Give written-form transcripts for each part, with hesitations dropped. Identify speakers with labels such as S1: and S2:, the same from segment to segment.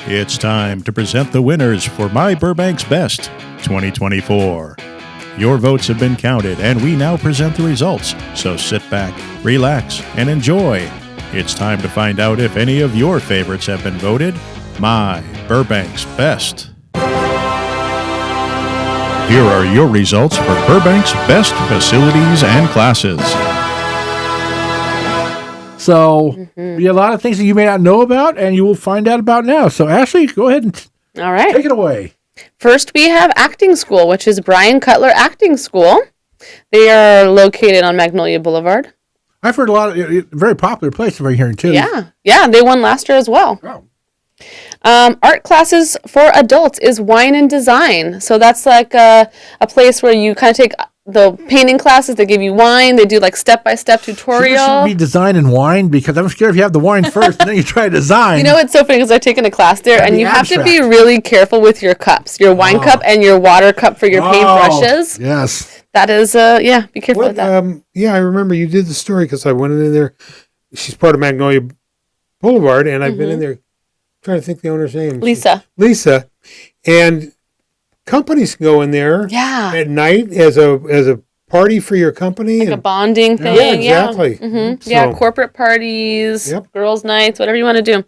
S1: It's time to present the winners for myBurbank's Best 2024. Your votes have been counted, and we now present the results. So sit back, relax, and enjoy. It's time to find out if any of your favorites have been voted myBurbank's Best. Here are your results for Burbank's Best Facilities and Classes.
S2: So, a lot of things that you may not know about, and you will find out about now. So, Ashley, go ahead and
S3: All right.
S2: take it away.
S3: First, we have Acting School, which is Brian Cutler Acting School. They are located on Magnolia Boulevard.
S2: I've heard a lot of very popular place right here too.
S3: Yeah, they won last year as well.
S2: Oh.
S3: Art classes for adults is Wine and Design. So that's like a place where you kind of take the painting classes. They give you wine. They do like step-by-step tutorial.
S2: Should be design and wine, because I'm scared if you have the wine first and then you try to design.
S3: You know, it's so funny because I've taken a class there, and you have to be really careful with your cups, your wine cup and your water cup for your paintbrushes.
S2: Yes.
S3: That is, be careful with that.
S4: I remember you did the story because I went in there. She's part of Magnolia Boulevard, and I've been in there trying to think the owner's name. Lisa. And companies can go in there at night as a party for your company.
S3: Like a bonding thing.
S4: Yeah, exactly.
S3: So, corporate parties, girls' nights, whatever you want to do.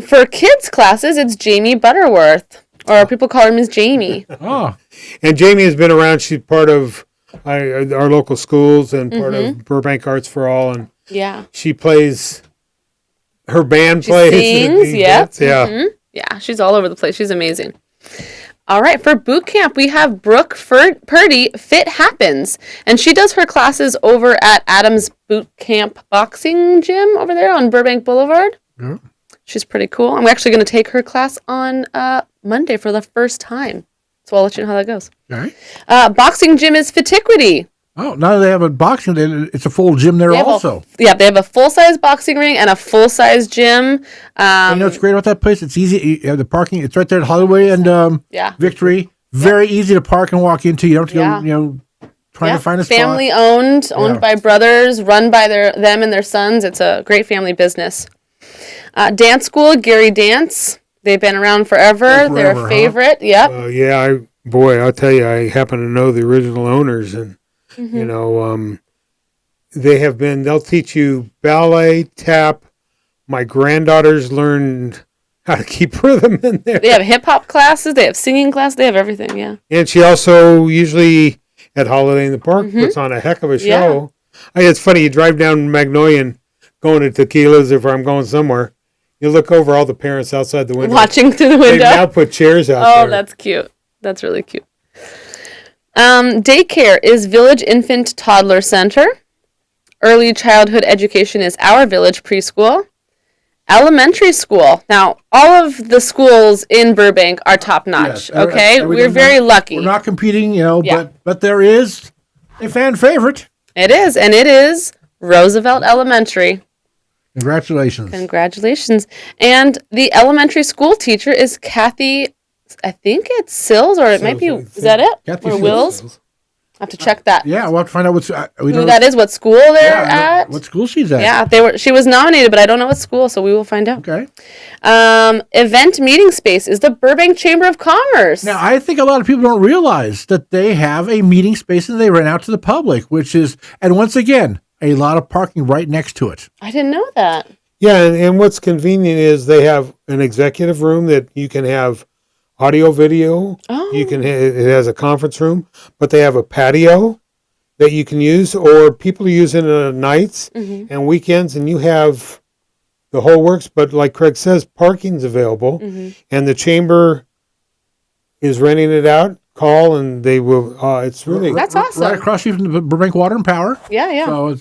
S3: For kids' classes, it's Jamie Butterworth, or people call her Miss Jamie.
S2: Oh.
S4: And Jamie has been around. She's part of our local schools and part of Burbank Arts for All. And she plays, her band plays.
S3: Sings,
S4: Yeah,
S3: she's all over the place. She's amazing. All right, for boot camp, we have Brooke Purdy, Fit Happens. And she does her classes over at Adams Boot Camp Boxing Gym over there on Burbank Boulevard.
S2: Yeah.
S3: She's pretty cool. I'm actually going to take her class on Monday for the first time. So I'll let you know how that goes.
S2: All right.
S3: Boxing gym is Fitiquity.
S2: Oh, now they have a boxing, it's a full gym there also.
S3: They have a full-size boxing ring and a full-size gym.
S2: You know what's great about that place? It's easy. You have the parking. It's right there at Holloway and Victory. Very easy to park and walk into. You don't have to go, trying to find a spot.
S3: Family owned by brothers, run by them and their sons. It's a great family business. Dance school, Gary Dance. They've been around forever. They're a favorite. Yep.
S4: I'll tell you, I happen to know the original owners, and they'll teach you ballet, tap. My granddaughters learned how to keep rhythm in there.
S3: They have hip hop classes. They have singing classes. They have everything. Yeah.
S4: And she also usually at Holiday in the Park puts on a heck of a show. It's funny. You drive down Magnolia and going to Tequila's, if I'm going somewhere. You look over, all the parents outside the window.
S3: Watching through the window.
S4: They now put chairs out there.
S3: Oh, that's cute. That's really cute. Daycare is Village Infant Toddler Center. Early childhood education is Our Village Preschool. Elementary school. Now, all of the schools in Burbank are top-notch, okay? We're very lucky.
S2: We're not competing, but there is a fan favorite.
S3: It is, and it is Roosevelt Elementary.
S2: Congratulations.
S3: And the elementary school teacher is Kathy, I think it's Sills, or it might be, is that it?
S2: Kathy
S3: or
S2: Sills.
S3: Wills? I have to check that.
S2: Yeah, we'll have to find out
S3: who that is, what school they're at.
S2: What school she's at.
S3: Yeah, she was nominated, but I don't know what school, so we will find out.
S2: Okay.
S3: Event meeting space is the Burbank Chamber of Commerce.
S2: Now, I think a lot of people don't realize that they have a meeting space that they rent out to the public, and once again, a lot of parking right next to it.
S3: I didn't know that.
S4: Yeah, and what's convenient is they have an executive room that you can have audio, video.
S3: Oh.
S4: It has a conference room, but they have a patio that you can use, or people are using it on nights and weekends, and you have the whole works. But like Craig says, parking's available, and the chamber is renting it out. Call and they will. It's really
S3: that's awesome.
S2: Right across from the Burbank Water and Power.
S3: Yeah.
S2: So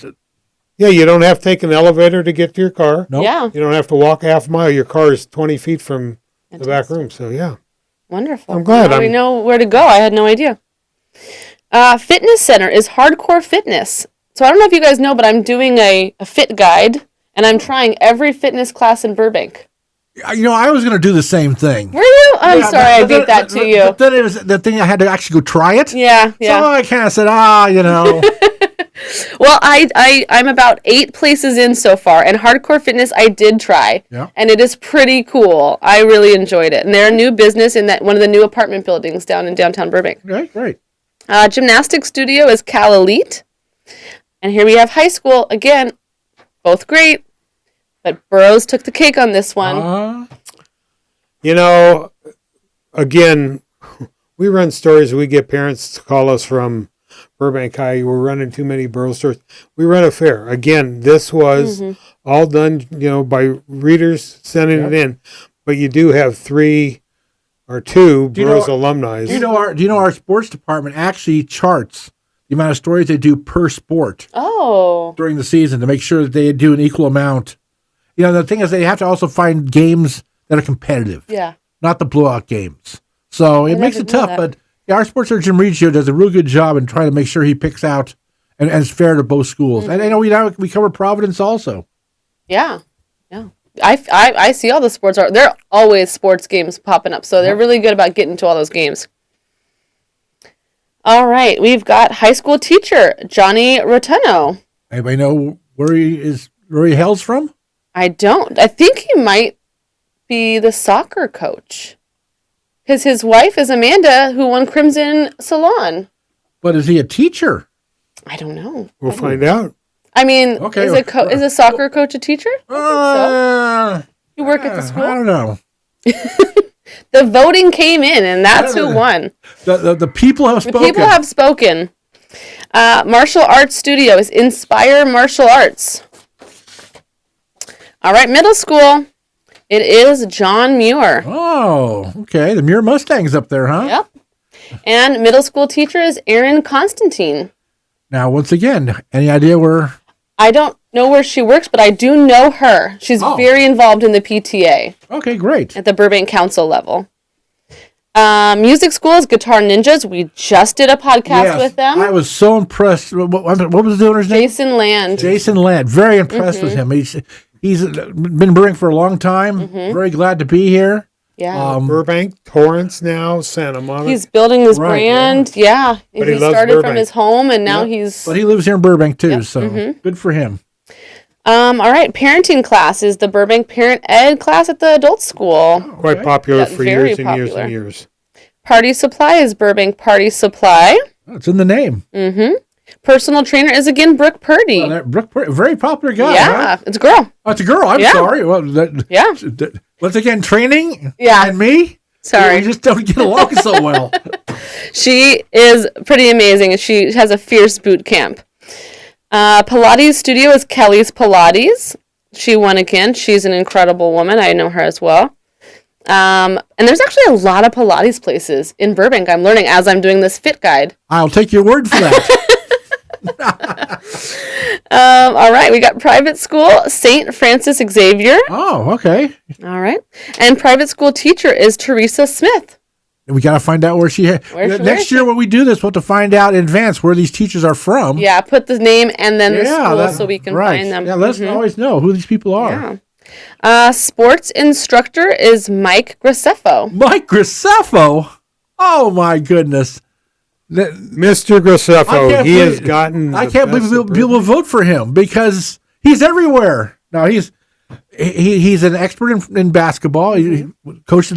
S4: you don't have to take an elevator to get to your car.
S2: Nope.
S3: Yeah.
S4: You don't have to walk a half mile. Your car is 20 feet from the back room. So yeah.
S3: Wonderful.
S4: I'm glad.
S3: Now we know where to go. I had no idea. Fitness center is Hardcore Fitness. So I don't know if you guys know, but I'm doing a fit guide, and I'm trying every fitness class in Burbank.
S2: I was going to do the same thing.
S3: Were you? I'm sorry, I beat that to you.
S2: But then it was the thing I had to actually go try it.
S3: Yeah.
S2: So I kind of said,
S3: Well, I'm about 8 places in so far, and Hardcore Fitness I did try, and it is pretty cool. I really enjoyed it, and they're a new business in that one of the new apartment buildings down in downtown Burbank.
S2: Right.
S3: Gymnastics studio is Cal Elite, and here we have high school again, both great, but Burroughs took the cake on this one.
S4: Again, we run stories. We get parents to call us from Burbank High. We're running too many Burroughs stories. We run a fair. Again, this was all done, by readers sending it in. But you do have 3 or 2 Burroughs alumni.
S2: Do you know our sports department actually charts the amount of stories they do per sport during the season to make sure that they do an equal amount. The thing is they have to also find games that are competitive. Yeah. Not the blowout games. So it makes it tough, but our sports sergeant Jim Regio does a real good job in trying to make sure he picks out and is fair to both schools. And I know we cover Providence also.
S3: Yeah. I see all the sports. There are always sports games popping up, so they're really good about getting to all those games. All right, we've got high school teacher Johnny Rotuno.
S2: Anybody know where he hails from?
S3: I don't. I think he might be the soccer coach. Because his wife is Amanda, who won Crimson Salon.
S2: But is he a teacher?
S3: I don't know.
S4: We'll find out.
S3: I mean, is a soccer coach a teacher? I think so. You work at the school?
S2: I don't know.
S3: The voting came in, and that's who won.
S2: The people have spoken.
S3: The people have spoken. Martial arts studio is Inspire Martial Arts. All right, middle school. It is John Muir.
S2: Oh, okay. The Muir Mustang's up there, huh?
S3: Yep. And middle school teacher is Erin Constantine.
S2: Now, once again, any idea where?
S3: I don't know where she works, but I do know her. She's very involved in the PTA.
S2: Okay, great.
S3: At the Burbank Council level. Music school is Guitar Ninjas. We just did a podcast with them.
S2: I was so impressed. What was the owner's name?
S3: Jason Land.
S2: Jason Land. Very impressed with him. He's been Burbank for a long time. Very glad to be here.
S3: Yeah.
S4: Burbank, Torrance now, Santa Monica.
S3: He's building his brand. Yeah.
S4: But
S3: he started from his home, and now he's...
S2: But he lives here in Burbank, too, so good for him.
S3: All right. Parenting class is the Burbank Parent Ed class at the adult school.
S4: Quite popular for years and years and years.
S3: Party supply is Burbank Party Supply.
S2: Oh, it's in the name.
S3: Personal trainer is again Brooke Purdy.
S2: Brooke Purdy, very popular guy.
S3: Yeah, it's a girl.
S2: Oh, it's a girl. I'm sorry. Well, once again, training.
S3: Yeah.
S2: And me.
S3: Sorry,
S2: we just don't get along so well.
S3: She is pretty amazing. She has a fierce boot camp. Pilates studio is Kelly's Pilates. She won again. She's an incredible woman. I know her as well. And there's actually a lot of Pilates places in Burbank. I'm learning as I'm doing this fit guide.
S2: I'll take your word for that.
S3: All right, we got private school, St. Francis Xavier.
S2: Oh, okay.
S3: All right. And private school teacher is Teresa Smith.
S2: We got to find out where she... Next year when we do this, we'll have to find out in advance where these teachers are from.
S3: Yeah, put the name and then the school so we can find them.
S2: Yeah, let's always know who these people are.
S3: Yeah. Sports instructor is Mike Graceffo.
S2: Mike Graceffo? Oh, my goodness.
S4: Mr. Graceffo, he has gotten...
S2: I can't believe people will vote for him because he's everywhere. No, he's an expert in basketball. He coached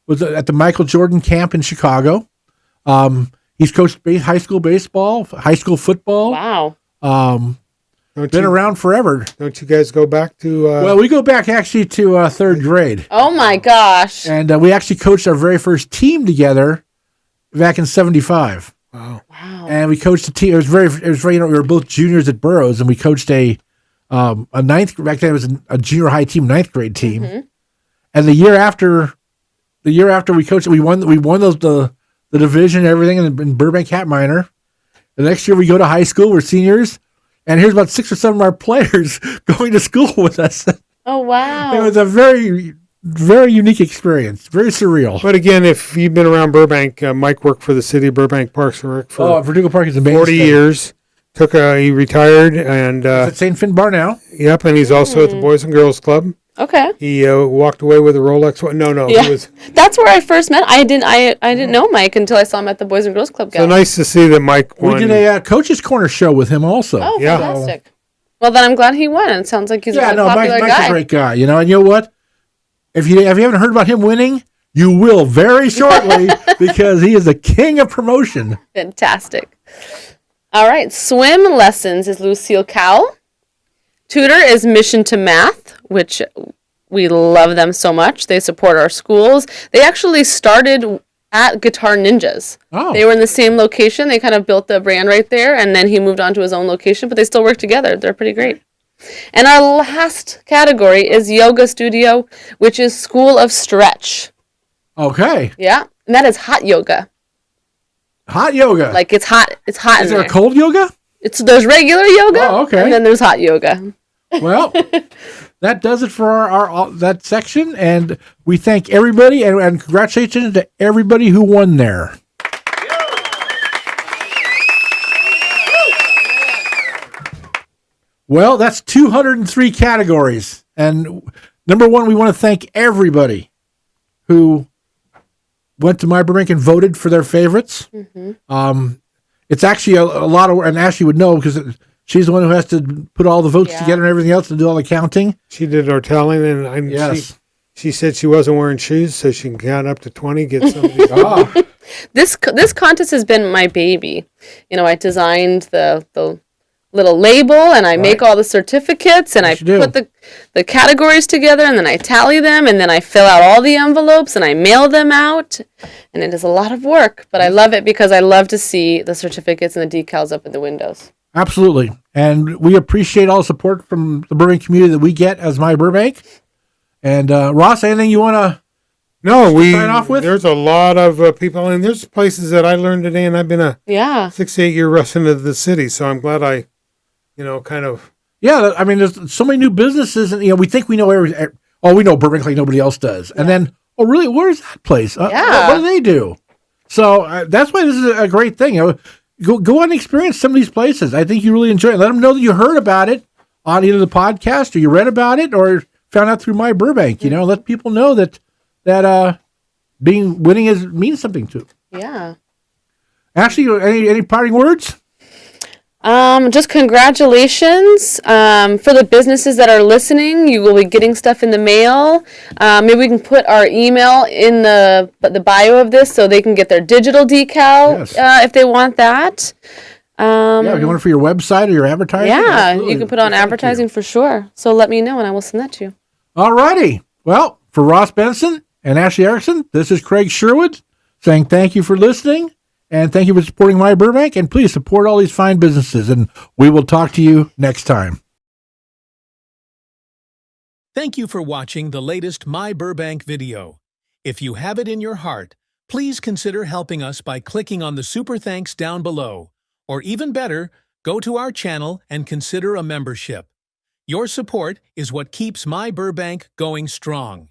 S2: was at the Michael Jordan camp in Chicago. He's coached high school baseball, high school football.
S3: Wow.
S2: Been around forever.
S4: Don't you guys go back to...
S2: Well, we go back actually to third grade.
S3: Oh, my gosh.
S2: And we actually coached our very first team together back in 75.
S4: Wow.
S2: And we coached a team. It was very, we were both juniors at Burroughs, and we coached a ninth, back then it was a junior high team, ninth grade team. And the year after we coached, we won the division and everything in Burbank Hat Minor. The next year we go to high school, we're seniors, and here's about 6 or 7 of our players going to school with us.
S3: Oh, wow.
S2: It was a very, very unique experience, very surreal.
S4: But again, if you've been around Burbank, Mike worked for the city of Burbank Parks and Rec for
S2: Verdugo Park is amazing.
S4: 40 years. He retired and
S2: at St. Finn Bar now.
S4: Yep, and he's also at the Boys and Girls Club.
S3: Okay.
S4: He walked away with a Rolex. No,
S3: Yeah.
S4: he was.
S3: That's where I first met. I didn't know Mike until I saw him at the Boys and Girls Club.
S4: So nice to see that Mike won.
S2: We did a Coach's Corner show with him also.
S3: Oh, fantastic. Well, then I'm glad he won. It sounds like he's a really popular guy.
S2: Mike's a great guy, you know. And you know what? If you haven't heard about him winning, you will very shortly because he is the king of promotion.
S3: Fantastic. All right. Swim lessons is Lucille Cowell. Tutor is Mission to Math, which we love them so much. They support our schools. They actually started at Guitar Ninjas.
S2: Oh.
S3: They were in the same location. They kind of built the brand right there, and then he moved on to his own location, but they still work together. They're pretty great. And our last category is Yoga Studio, which is School of Stretch.
S2: Okay.
S3: Yeah, and that is hot yoga.
S2: Hot yoga.
S3: Like it's hot. It's hot.
S2: Is there a cold yoga?
S3: There's regular yoga.
S2: Oh, okay.
S3: And then there's hot yoga.
S2: Well, that does it for our that section, and we thank everybody and congratulations to everybody who won there. Well, that's 203 categories, and number one, we want to thank everybody who went to myBurbank and voted for their favorites. Mm-hmm. It's actually a lot of, and Ashley would know because she's the one who has to put all the votes together and everything else and do all the counting.
S4: She did our tallying, and
S2: yes.
S4: She said she wasn't wearing shoes, so she can count up to 20, get something.
S3: This contest has been my baby. You know, I designed the little label, and I make all the certificates, and I put the categories together, and then I tally them, and then I fill out all the envelopes, and I mail them out, and it is a lot of work, but I love it because I love to see the certificates and the decals up in the windows.
S2: Absolutely, and we appreciate all the support from the Burbank community that we get as myBurbank. And Ross, anything you want to?
S4: No,
S2: sign off with?
S4: There's a lot of people, and there's places that I learned today, and I've been a 6 to 8 year resident of the city, so I'm glad I. Kind of. Yeah,
S2: I mean, there's so many new businesses, and we think we know we know Burbank like nobody else does, and then really, where's that place? What do they do? So that's why this is a great thing. Go and experience some of these places. I think you really enjoy it. Let them know that you heard about it on either the podcast, or you read about it, or found out through myBurbank. Let people know that winning means something to.
S3: Yeah.
S2: Ashley, any parting words?
S3: Just congratulations for the businesses that are listening. You will be getting stuff in the mail. Maybe we can put our email in the bio of this so they can get their digital decal if they want that.
S2: If you want it for your website or your advertising.
S3: Yeah,
S2: absolutely.
S3: you can put on advertising for sure. So let me know and I will send that to you.
S2: All righty. Well, for Ross Benson and Ashley Erickson, this is Craig Sherwood saying thank you for listening. And thank you for supporting myBurbank, and please support all these fine businesses, and we will talk to you next time.
S1: Thank you for watching the latest myBurbank video. If you have it in your heart, please consider helping us by clicking on the super thanks down below, or even better, go to our channel and consider a membership. Your support is what keeps myBurbank going strong.